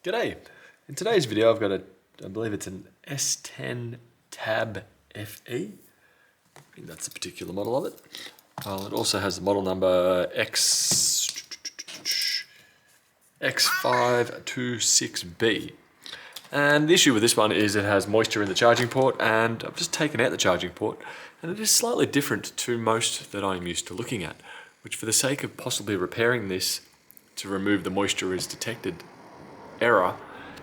G'day! In today's video I've got I believe it's an S10 Tab FE. I think that's the particular model of it. It also has the model number X526B. And the issue with this one is it has moisture in the charging port, and I've just taken out the charging port, and it is slightly different to most that I'm used to looking at, which for the sake of possibly repairing this to remove the moisture is detected error,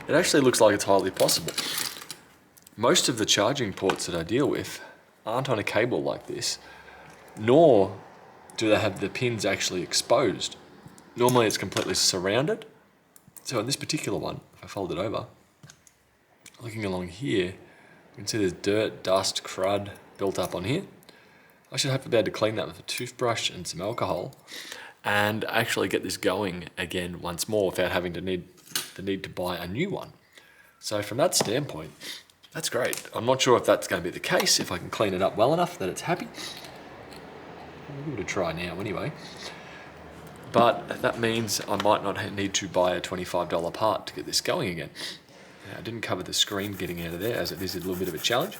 it actually looks like it's highly possible. Most of the charging ports that I deal with aren't on a cable like this, nor do they have the pins actually exposed. Normally it's completely surrounded. So in this particular one, if I fold it over, looking along here, you can see there's dirt, dust, crud built up on here. I should hopefully be able to clean that with a toothbrush and some alcohol and actually get this going again once more without having to need to buy a new one. So from that standpoint, that's great. I'm not sure if that's going to be the case, if I can clean it up well enough that it's happy. I'll give it a try now anyway. But that means I might not need to buy a $25 part to get this going again. Now, I didn't cover the screen getting out of there, as it is a little bit of a challenge.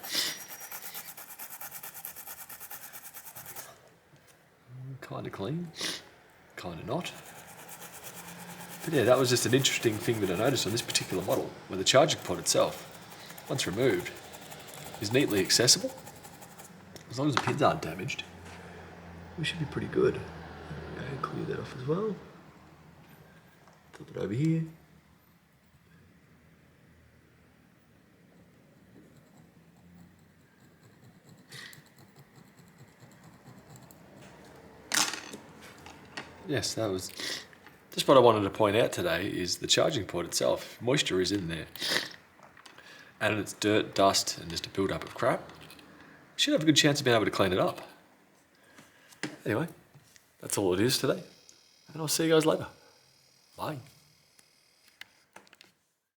Kind of clean, kind of not. But yeah, that was just an interesting thing that I noticed on this particular model, where the charging port itself, once removed, is neatly accessible. As long as the pins aren't damaged, we should be pretty good. There we go, clear that off as well. Flip it over here. Yes, that was just what I wanted to point out today, is the charging port itself. Moisture is in there, and it's dirt, dust, and just a build-up of crap. You should have a good chance of being able to clean it up. Anyway, that's all it is today, and I'll see you guys later. Bye.